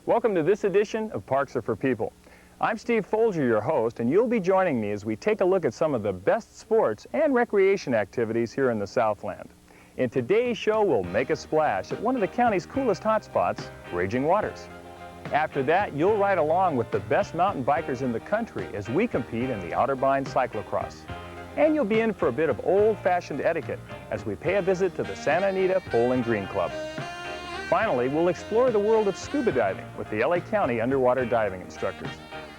Welcome to this edition of Parks Are for People. I'm Steve Folger, your host, and you'll be joining me as we take a look at some of the best sports and recreation activities here in the Southland. In today's show, we'll make a splash at one of the county's coolest hotspots, Raging Waters. After that, you'll ride along with the best mountain bikers in the country as we compete in the Outerbind cyclocross. And you'll be in for a bit of old-fashioned etiquette as we pay a visit to the Santa Anita Bowling Green Club. Finally, we'll explore the world of scuba diving with the LA County underwater diving instructors.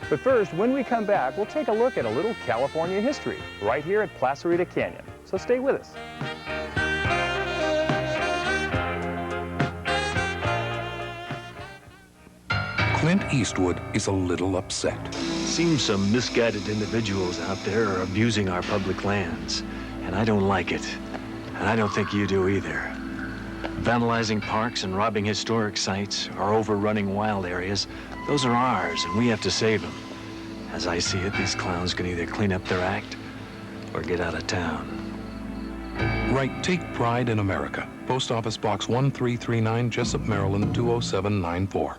But first, when we come back, we'll take a look at a little California history right here at Placerita Canyon. So stay with us. Clint Eastwood is a little upset. Seems some misguided individuals out there are abusing our public lands, and I don't like it. And I don't think you do either. Vandalizing parks and robbing historic sites or overrunning wild areas, those are ours, and we have to save them. As I see it, these clowns can either clean up their act or get out of town. Write Take Pride in America. Post Office Box 1339, Jessup, Maryland 20794.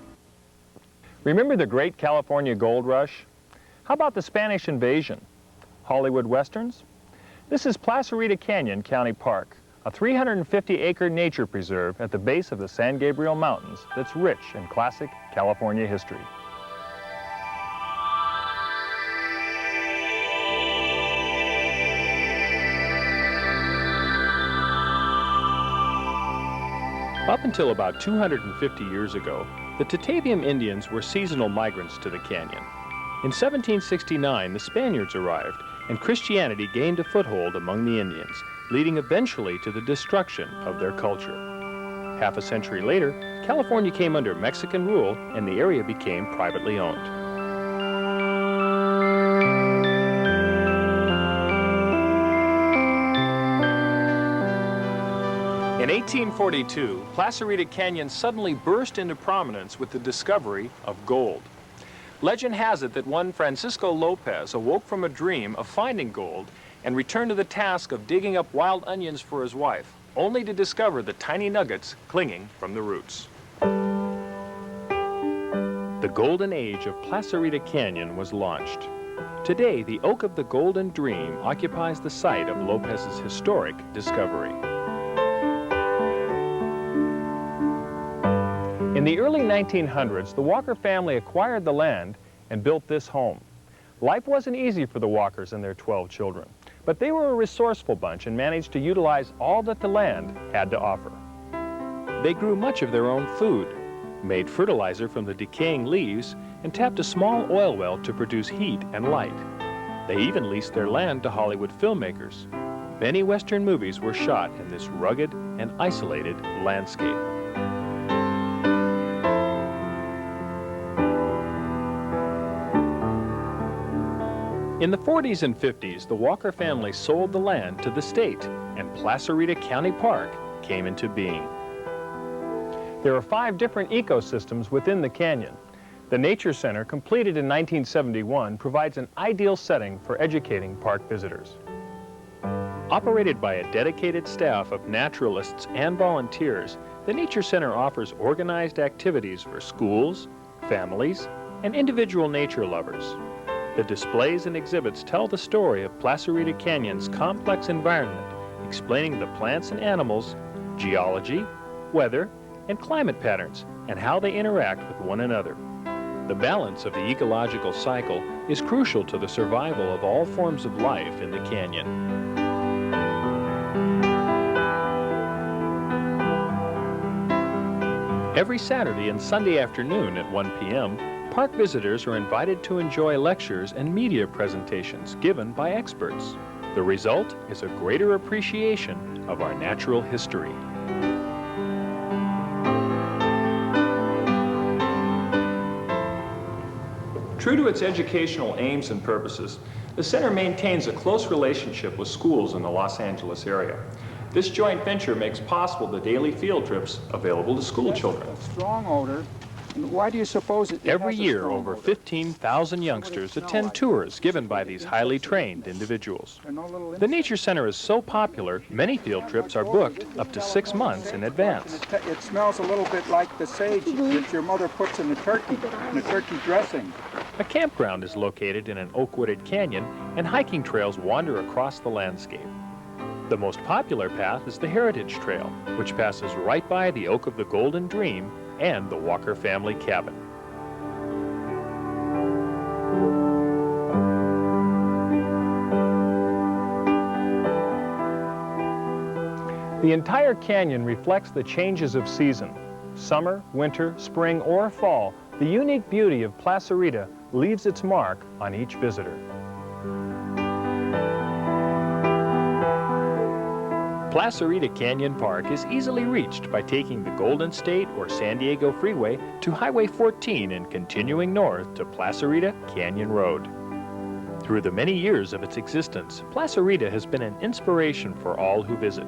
Remember the great California gold rush? How about the Spanish invasion? Hollywood westerns? This is Placerita Canyon County Park, a 350-acre nature preserve at the base of the San Gabriel Mountains that's rich in classic California history. Up until about 250 years ago, the Tataviam Indians were seasonal migrants to the canyon. In 1769, the Spaniards arrived, and Christianity gained a foothold among the Indians, leading eventually to the destruction of their culture. Half a century later, California came under Mexican rule, and the area became privately owned. In 1842, Placerita Canyon suddenly burst into prominence with the discovery of gold. Legend has it that one Francisco Lopez awoke from a dream of finding gold and returned to the task of digging up wild onions for his wife, only to discover the tiny nuggets clinging from the roots. The golden age of Placerita Canyon was launched. Today, the Oak of the Golden Dream occupies the site of Lopez's historic discovery. In the early 1900s, the Walker family acquired the land and built this home. Life wasn't easy for the Walkers and their 12 children, but they were a resourceful bunch and managed to utilize all that the land had to offer. They grew much of their own food, made fertilizer from the decaying leaves, and tapped a small oil well to produce heat and light. They even leased their land to Hollywood filmmakers. Many Western movies were shot in this rugged and isolated landscape. In the 40s and 50s, the Walker family sold the land to the state, and Placerita County Park came into being. There are 5 different ecosystems within the canyon. The Nature Center, completed in 1971, provides an ideal setting for educating park visitors. Operated by a dedicated staff of naturalists and volunteers, the Nature Center offers organized activities for schools, families, and individual nature lovers. The displays and exhibits tell the story of Placerita Canyon's complex environment, explaining the plants and animals, geology, weather, and climate patterns, and how they interact with one another. The balance of the ecological cycle is crucial to the survival of all forms of life in the canyon. Every Saturday and Sunday afternoon at 1 p.m., park visitors are invited to enjoy lectures and media presentations given by experts. The result is a greater appreciation of our natural history. True to its educational aims and purposes, the center maintains a close relationship with schools in the Los Angeles area. This joint venture makes possible the daily field trips available to school children. A strong odor. Why do you suppose it Every has a year, strong over odor? 15,000 youngsters attend tours given by these highly trained individuals. There are no little The Nature Center is so popular, many field trips are booked up to 6 months in advance. It smells a little bit like the sage that your mother puts in the turkey dressing. A campground is located in an oak-wooded canyon, and hiking trails wander across the landscape. The most popular path is the Heritage Trail, which passes right by the Oak of the Golden Dream and the Walker family cabin. The entire canyon reflects the changes of season. Summer, winter, spring, or fall, the unique beauty of Placerita leaves its mark on each visitor. Placerita Canyon Park is easily reached by taking the Golden State or San Diego Freeway to Highway 14 and continuing north to Placerita Canyon Road. Through the many years of its existence, Placerita has been an inspiration for all who visit.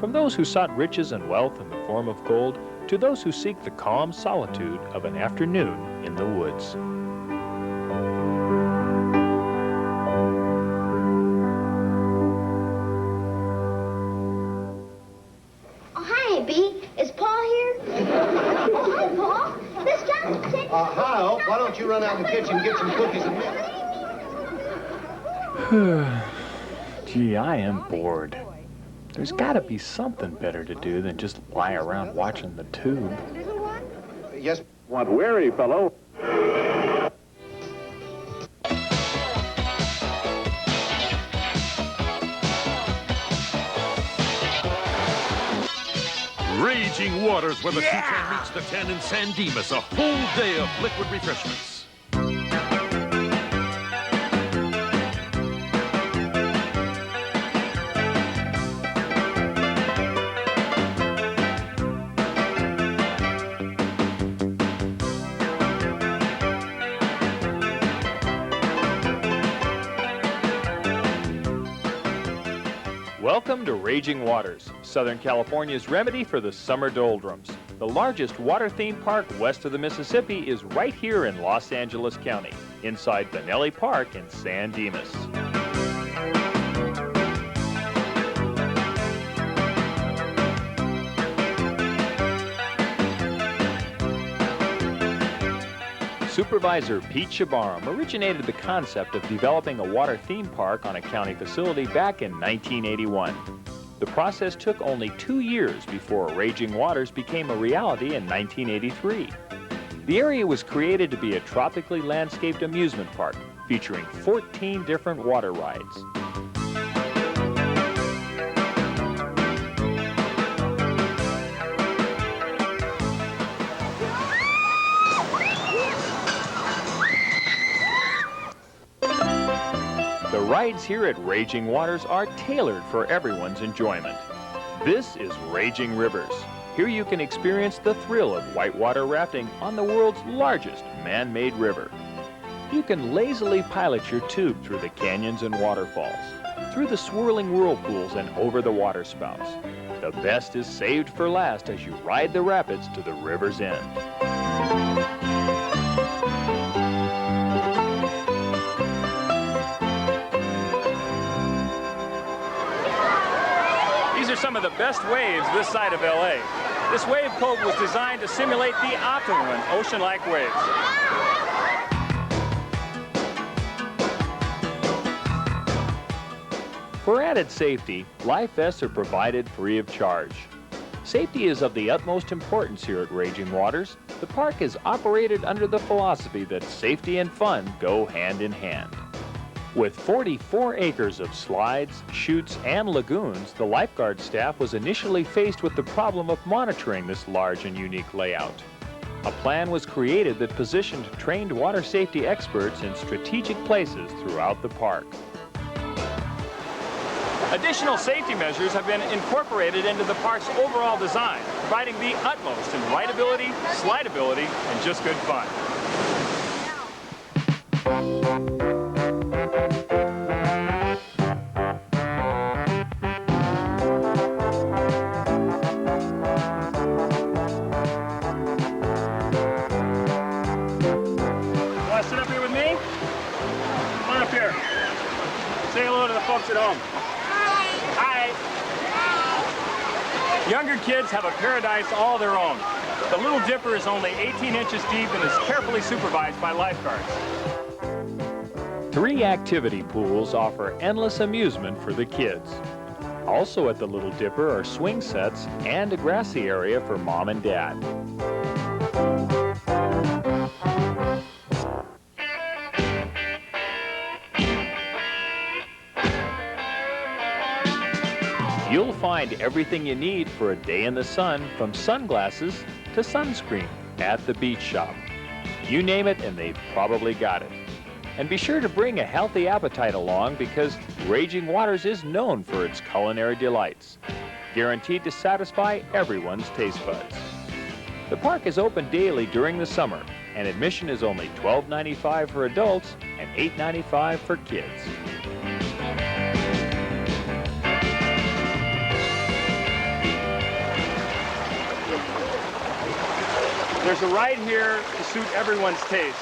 From those who sought riches and wealth in the form of gold, to those who seek the calm solitude of an afternoon in the woods. Oh, hi, Abby. Is Paul here? Oh, hi, Paul. This John said... Hi, Hope. Why don't you run out in the kitchen and get some cookies and milk? Gee, I am bored. There's got to be something better to do than just lie around watching the tube. Yes. Want wary, fellow. Raging waters where the 210 meets the 10 in San Dimas. A whole day of liquid refreshments. Welcome to Raging Waters, Southern California's remedy for the summer doldrums. The largest water theme park west of the Mississippi is right here in Los Angeles County, inside Benelli Park in San Dimas. Supervisor Pete Shabaram originated the concept of developing a water theme park on a county facility back in 1981. The process took only 2 years before Raging Waters became a reality in 1983. The area was created to be a tropically landscaped amusement park featuring 14 different water rides. The rides here at Raging Waters are tailored for everyone's enjoyment. This is Raging Rivers. Here you can experience the thrill of whitewater rafting on the world's largest man-made river. You can lazily pilot your tube through the canyons and waterfalls, through the swirling whirlpools and over the waterspouts. The best is saved for last as you ride the rapids to the river's end. These are some of the best waves this side of LA. This wave cove was designed to simulate the optimal in ocean-like waves. For added safety, life vests are provided free of charge. Safety is of the utmost importance here at Raging Waters. The park is operated under the philosophy that safety and fun go hand in hand. With 44 acres of slides, chutes, and lagoons, the lifeguard staff was initially faced with the problem of monitoring this large and unique layout. A plan was created that positioned trained water safety experts in strategic places throughout the park. Additional safety measures have been incorporated into the park's overall design, providing the utmost in rideability, slideability, and just good fun. Say hello to the folks at home. Hi. Younger kids have a paradise all their own. The Little Dipper is only 18 inches deep and is carefully supervised by lifeguards. 3 activity pools offer endless amusement for the kids. Also at the Little Dipper are swing sets and a grassy area for Mom and Dad. You'll find everything you need for a day in the sun, from sunglasses to sunscreen, at the beach shop. You name it and they've probably got it. And be sure to bring a healthy appetite along, because Raging Waters is known for its culinary delights, guaranteed to satisfy everyone's taste buds. The park is open daily during the summer, and admission is only $12.95 for adults and $8.95 for kids. There's a ride here to suit everyone's taste.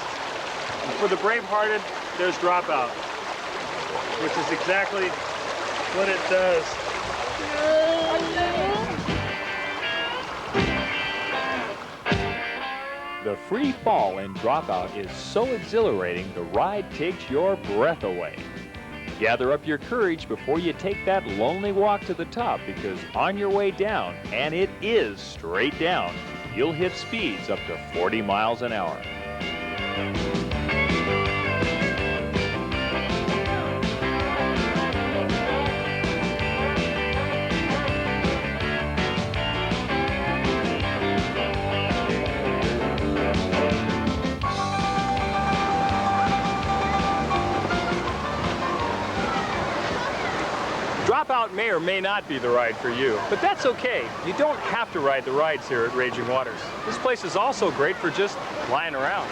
And for the brave-hearted, there's Dropout, which is exactly what it does. The free fall in Dropout is so exhilarating, the ride takes your breath away. Gather up your courage before you take that lonely walk to the top, because on your way down, and it is straight down, you'll hit speeds up to 40 miles an hour. Dropout may or may not be the ride for you, but that's okay. You don't have to ride the rides here at Raging Waters. This place is also great for just lying around.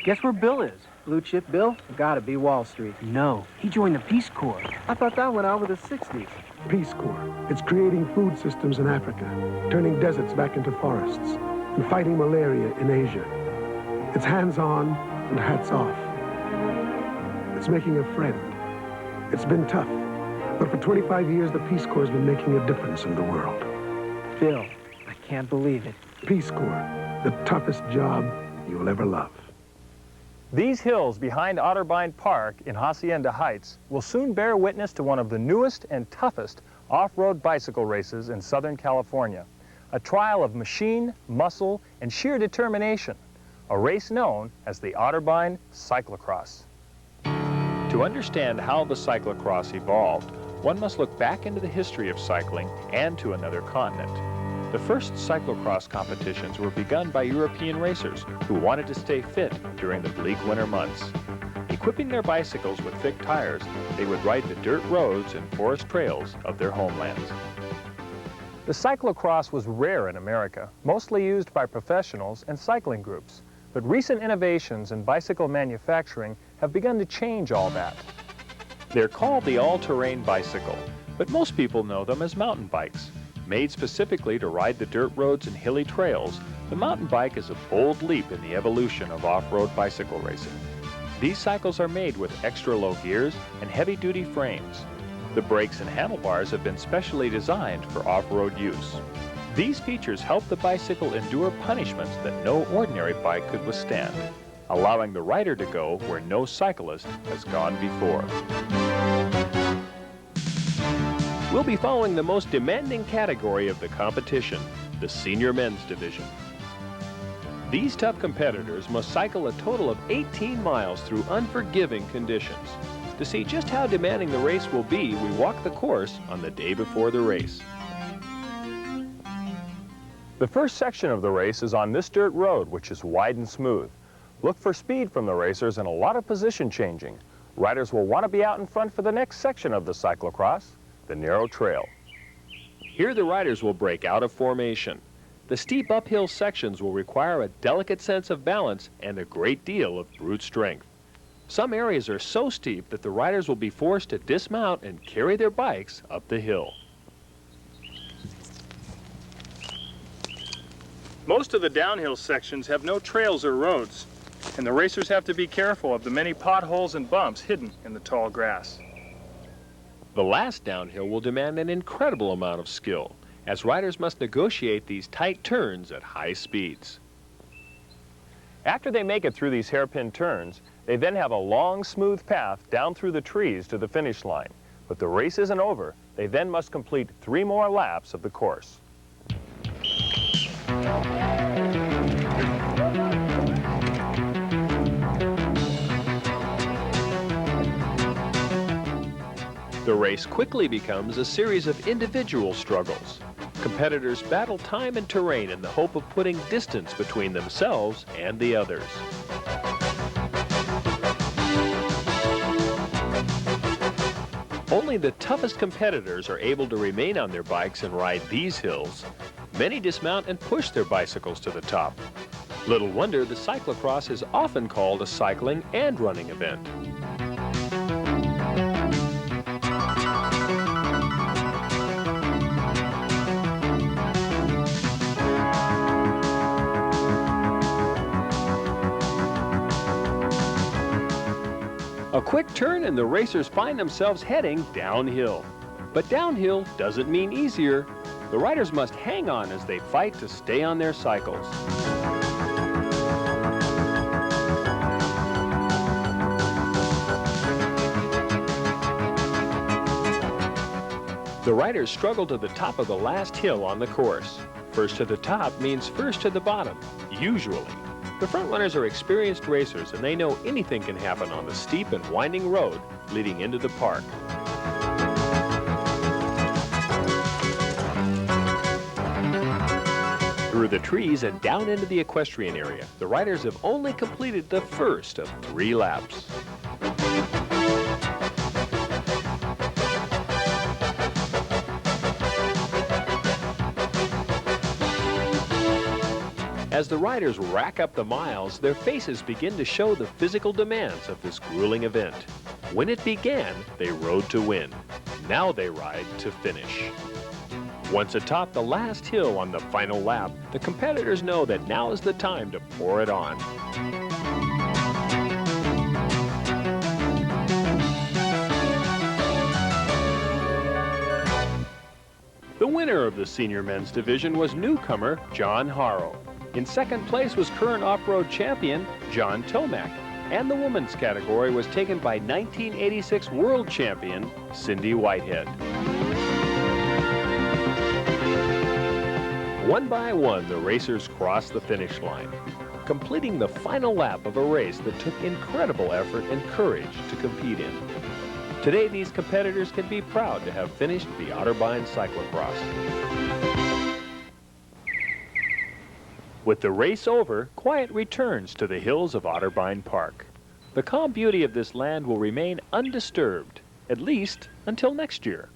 Guess where Bill is? Blue chip Bill? Gotta be Wall Street. No, he joined the Peace Corps. I thought that went out with the 60s. Peace Corps. It's creating food systems in Africa, turning deserts back into forests, and fighting malaria in Asia. It's hands-on and hats off. It's making a friend. It's been tough, but for 25 years, the Peace Corps has been making a difference in the world. Bill, I can't believe it. Peace Corps, the toughest job you'll ever love. These hills behind Otterbein Park in Hacienda Heights will soon bear witness to one of the newest and toughest off-road bicycle races in Southern California. A trial of machine, muscle, and sheer determination. A race known as the Otterbein Cyclocross. To understand how the cyclocross evolved, one must look back into the history of cycling and to another continent. The first cyclocross competitions were begun by European racers who wanted to stay fit during the bleak winter months. Equipping their bicycles with thick tires, they would ride the dirt roads and forest trails of their homelands. The cyclocross was rare in America, mostly used by professionals and cycling groups. But recent innovations in bicycle manufacturing have begun to change all that. They're called the all-terrain bicycle, but most people know them as mountain bikes. Made specifically to ride the dirt roads and hilly trails, the mountain bike is a bold leap in the evolution of off-road bicycle racing. These cycles are made with extra low gears and heavy-duty frames. The brakes and handlebars have been specially designed for off-road use. These features help the bicycle endure punishments that no ordinary bike could withstand, allowing the rider to go where no cyclist has gone before. We'll be following the most demanding category of the competition, the senior men's division. These tough competitors must cycle a total of 18 miles through unforgiving conditions. To see just how demanding the race will be, we walk the course on the day before the race. The first section of the race is on this dirt road, which is wide and smooth. Look for speed from the racers and a lot of position changing. Riders will want to be out in front for the next section of the cyclocross, the narrow trail. Here the riders will break out of formation. The steep uphill sections will require a delicate sense of balance and a great deal of brute strength. Some areas are so steep that the riders will be forced to dismount and carry their bikes up the hill. Most of the downhill sections have no trails or roads, and the racers have to be careful of the many potholes and bumps hidden in the tall grass. The last downhill will demand an incredible amount of skill, as riders must negotiate these tight turns at high speeds. After they make it through these hairpin turns, they then have a long, smooth path down through the trees to the finish line. But the race isn't over. They then must complete 3 more laps of the course. The race quickly becomes a series of individual struggles. Competitors battle time and terrain in the hope of putting distance between themselves and the others. Only the toughest competitors are able to remain on their bikes and ride these hills. Many dismount and push their bicycles to the top. Little wonder the cyclocross is often called a cycling and running event. A quick turn and the racers find themselves heading downhill. But downhill doesn't mean easier. The riders must hang on as they fight to stay on their cycles. The riders struggle to the top of the last hill on the course. First to the top means first to the bottom, usually. The front runners are experienced racers and they know anything can happen on the steep and winding road leading into the park. Through the trees and down into the equestrian area, the riders have only completed the first of 3 laps. As the riders rack up the miles, their faces begin to show the physical demands of this grueling event. When it began, they rode to win. Now they ride to finish. Once atop the last hill on the final lap, the competitors know that now is the time to pour it on. The winner of the senior men's division was newcomer John Harrow. In second place was current off-road champion John Tomac, and the women's category was taken by 1986 world champion Cindy Whitehead. One by one, the racers crossed the finish line, completing the final lap of a race that took incredible effort and courage to compete in. Today, these competitors can be proud to have finished the Otterbein cyclocross. With the race over, quiet returns to the hills of Otterbein Park. The calm beauty of this land will remain undisturbed, at least until next year.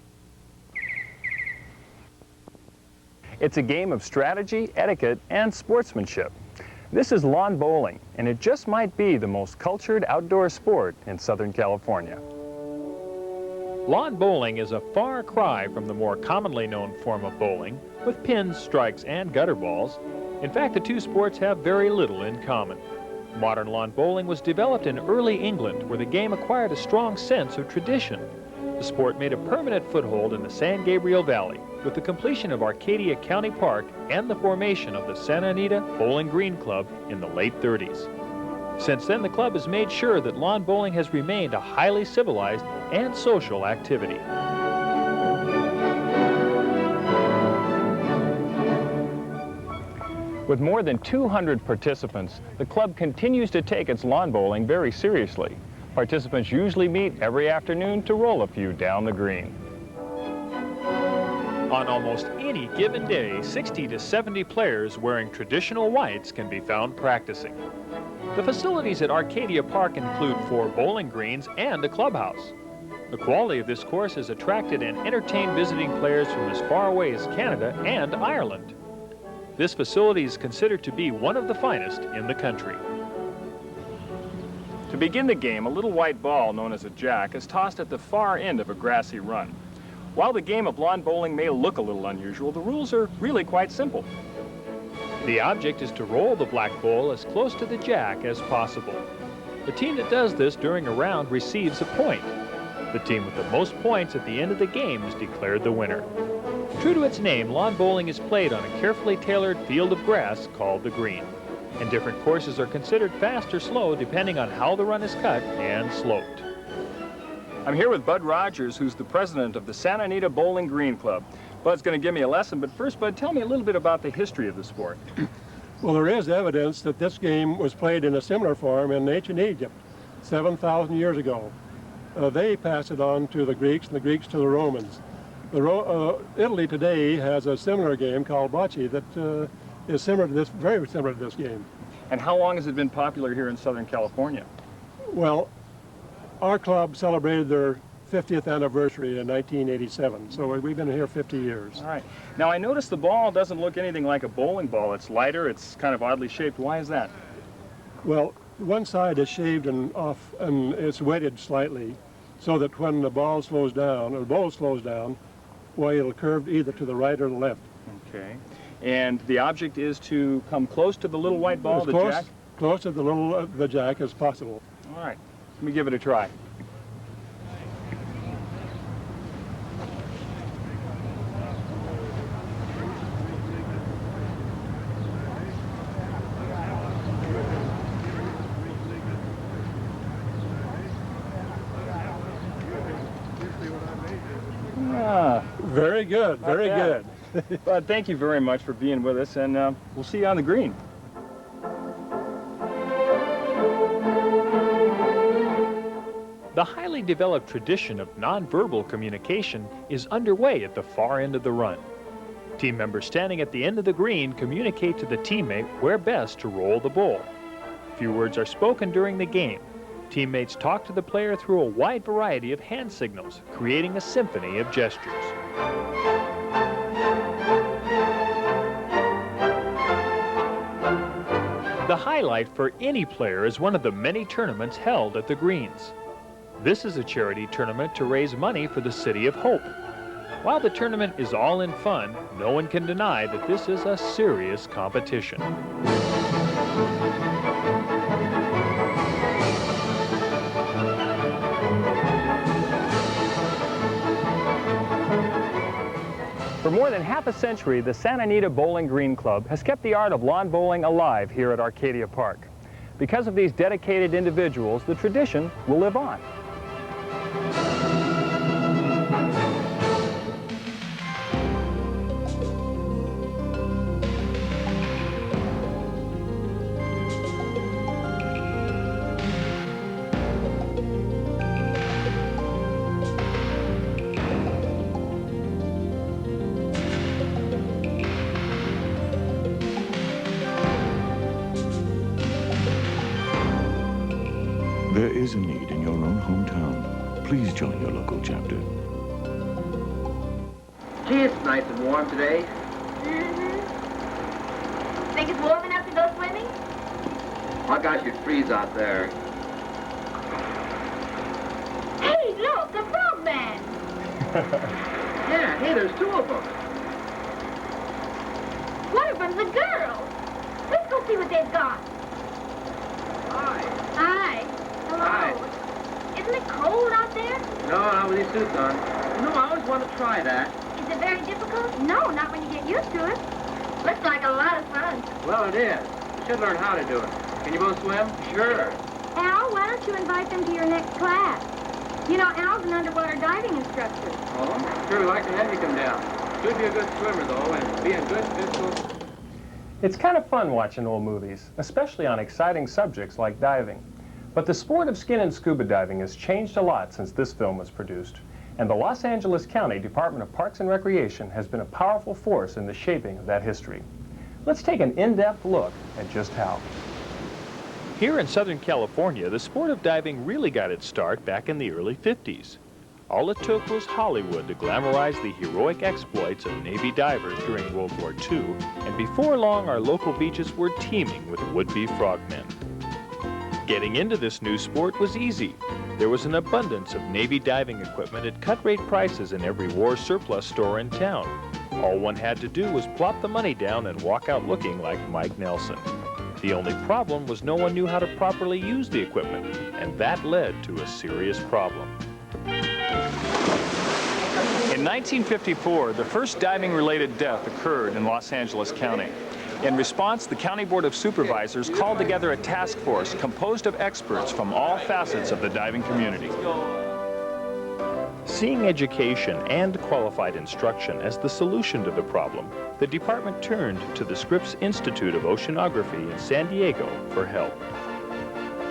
It's a game of strategy, etiquette, and sportsmanship. This is lawn bowling, and it just might be the most cultured outdoor sport in Southern California. Lawn bowling is a far cry from the more commonly known form of bowling, with pins, strikes, and gutter balls. In fact, the two sports have very little in common. Modern lawn bowling was developed in early England, where the game acquired a strong sense of tradition. The sport made a permanent foothold in the San Gabriel Valley, with the completion of Arcadia County Park and the formation of the Santa Anita Bowling Green Club in the late 30s. Since then, the club has made sure that lawn bowling has remained a highly civilized and social activity. With more than 200 participants, the club continues to take its lawn bowling very seriously. Participants usually meet every afternoon to roll a few down the green. On almost any given day, 60 to 70 players wearing traditional whites can be found practicing. The facilities at Arcadia Park include 4 bowling greens and a clubhouse. The quality of this course has attracted and entertained visiting players from as far away as Canada and Ireland. This facility is considered to be one of the finest in the country. To begin the game, a little white ball known as a jack is tossed at the far end of a grassy run. While the game of lawn bowling may look a little unusual, the rules are really quite simple. The object is to roll the black ball as close to the jack as possible. The team that does this during a round receives a point. The team with the most points at the end of the game is declared the winner. True to its name, lawn bowling is played on a carefully tailored field of grass called the green. And different courses are considered fast or slow depending on how the run is cut and sloped. I'm here with Bud Rogers, who's the president of the Santa Anita Bowling Green Club. Bud's going to give me a lesson, but first, Bud, tell me a little bit about the history of the sport. Well, there is evidence that this game was played in a similar form in ancient Egypt, 7,000 years ago. They passed it on to the Greeks, and the Greeks to the Romans. Italy today has a similar game called bocce that is similar to this, very similar to this game. And how long has it been popular here in Southern California? Well, our club celebrated their 50th anniversary in 1987, so we've been here 50 years. All right. Now, I noticed the ball doesn't look anything like a bowling ball. It's lighter, it's kind of oddly shaped. Why is that? Well, one side is shaved and off, and it's weighted slightly, so that when the ball slows down, or the bowl slows down, well, it'll curve either to the right or the left. Okay. And the object is to come close to the little white ball, the jack? Close to the jack as possible. All right. Let me give it a try. Very good, very good. Bud, thank you very much for being with us, and we'll see you on the green. The highly developed tradition of nonverbal communication is underway at the far end of the run. Team members standing at the end of the green communicate to the teammate where best to roll the ball. Few words are spoken during the game. Teammates talk to the player through a wide variety of hand signals, creating a symphony of gestures. The highlight for any player is one of the many tournaments held at the greens. This is a charity tournament to raise money for the City of Hope. While the tournament is all in fun, no one can deny that this is a serious competition. For more than half a century, the Santa Anita Bowling Green Club has kept the art of lawn bowling alive here at Arcadia Park. Because of these dedicated individuals, the tradition will live on. There is a need in your own hometown. Please join your local chapter. Gee, it's nice and warm today. Think it's warm enough to go swimming? My gosh, you'd freeze out there. Hey, look, the frog man. Yeah, hey, there's two of them. One of them's a girl. Let's go see what they've got. Hi. Hi. Hello. Hi. Isn't it cold out there? No, not with these suits on. No, I always want to try that. Is it very difficult? No, not when you get used to it. Looks like a lot of fun. Well, it is. You should learn how to do it. Can you both swim? Sure. Al, why don't you invite them to your next class? You know, Al's an underwater diving instructor. Oh, sure like to have you come down. Should be a good swimmer, though, and be in good physical... It's kind of fun watching old movies, especially on exciting subjects like diving. But the sport of skin and scuba diving has changed a lot since this film was produced, and the Los Angeles County Department of Parks and Recreation has been a powerful force in the shaping of that history. Let's take an in-depth look at just how. Here in Southern California, the sport of diving really got its start back in the early 50s. All it took was Hollywood to glamorize the heroic exploits of Navy divers during World War II, and before long our local beaches were teeming with would-be frogmen. Getting into this new sport was easy. there was an abundance of Navy diving equipment at cut-rate prices in every war surplus store in town. All one had to do was plop the money down and walk out looking like Mike Nelson. The only problem was no one knew how to properly use the equipment, and that led to a serious problem. In 1954, the first diving-related death occurred in Los Angeles County. In response, the County Board of Supervisors called together a task force composed of experts from all facets of the diving community. Seeing education and qualified instruction as the solution to the problem, the department turned to the Scripps Institute of Oceanography in San Diego for help.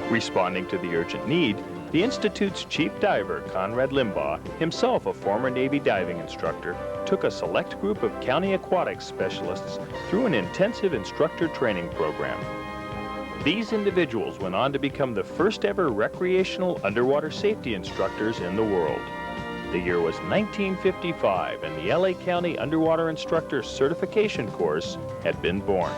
Responding to the urgent need, the Institute's chief diver, Conrad Limbaugh, himself a former Navy diving instructor, took a select group of county aquatics specialists through an intensive instructor training program. These individuals went on to become the first ever recreational underwater safety instructors in the world. The year was 1955, and the LA County Underwater Instructor Certification Course had been born.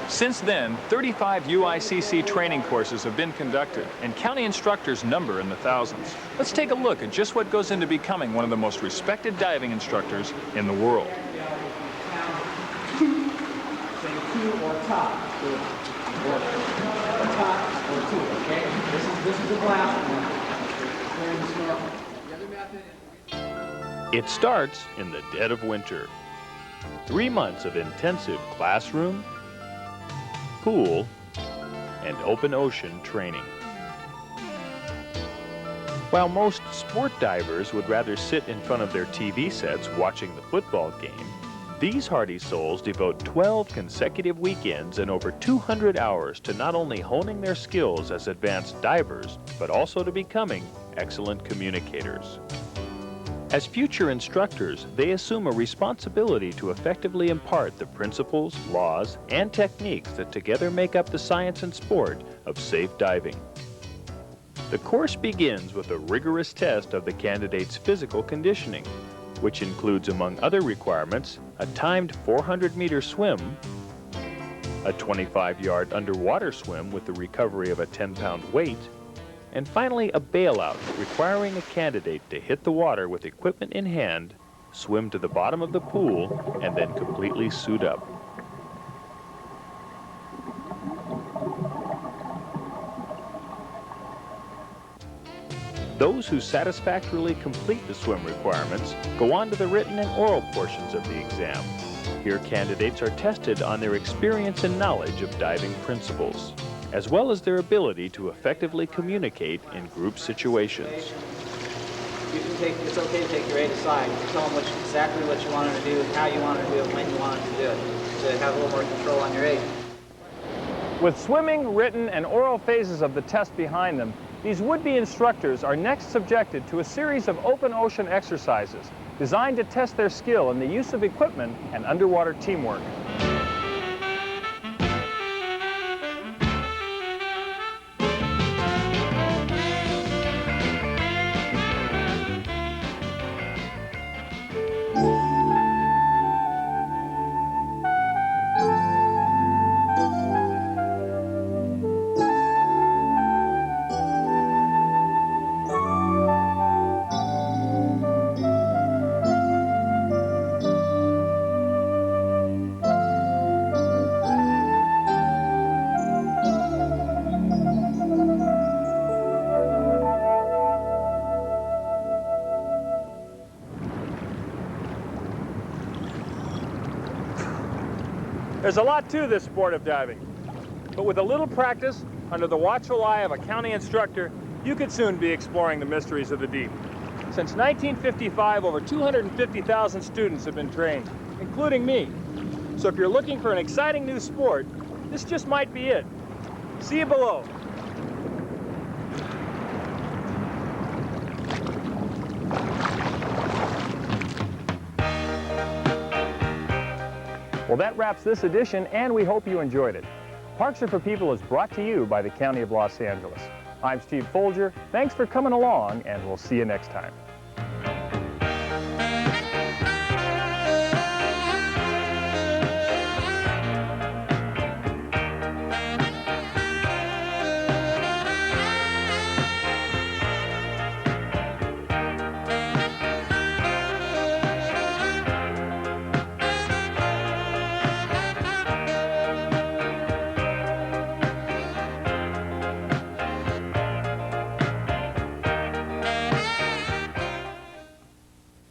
Since then, 35 UICC training courses have been conducted, and county instructors number in the thousands. Let's take a look at just what goes into becoming one of the most respected diving instructors in the world. Say two or top. Or top or two, okay? This is the last one. It starts in the dead of winter. 3 months of intensive classroom, pool, and open ocean training. While most sport divers would rather sit in front of their TV sets watching the football game, these hardy souls devote 12 consecutive weekends and over 200 hours to not only honing their skills as advanced divers, but also to becoming excellent communicators. As future instructors, they assume a responsibility to effectively impart the principles, laws, and techniques that together make up the science and sport of safe diving. The course begins with a rigorous test of the candidate's physical conditioning, which includes, among other requirements, a timed 400-meter swim, a 25-yard underwater swim with the recovery of a 10-pound weight, and finally a bailout requiring a candidate to hit the water with equipment in hand, swim to the bottom of the pool, and then completely suit up. Those who satisfactorily complete the swim requirements go on to the written and oral portions of the exam. Here candidates are tested on their experience and knowledge of diving principles, as well as their ability to effectively communicate in group situations. It's okay to take your aide aside. Tell them exactly what you want them to do, how you want them to do it, when you want them to do it, to have a little more control on your aide. With swimming, written, and oral phases of the test behind them, these would-be instructors are next subjected to a series of open ocean exercises designed to test their skill in the use of equipment and underwater teamwork. There's a lot to this sport of diving, but with a little practice, under the watchful eye of a county instructor, you could soon be exploring the mysteries of the deep. Since 1955, over 250,000 students have been trained, including me. So if you're looking for an exciting new sport, this just might be it. See you below. Well, that wraps this edition, and we hope you enjoyed it. Parks Are for People is brought to you by the County of Los Angeles. I'm Steve Folger. Thanks for coming along, and we'll see you next time.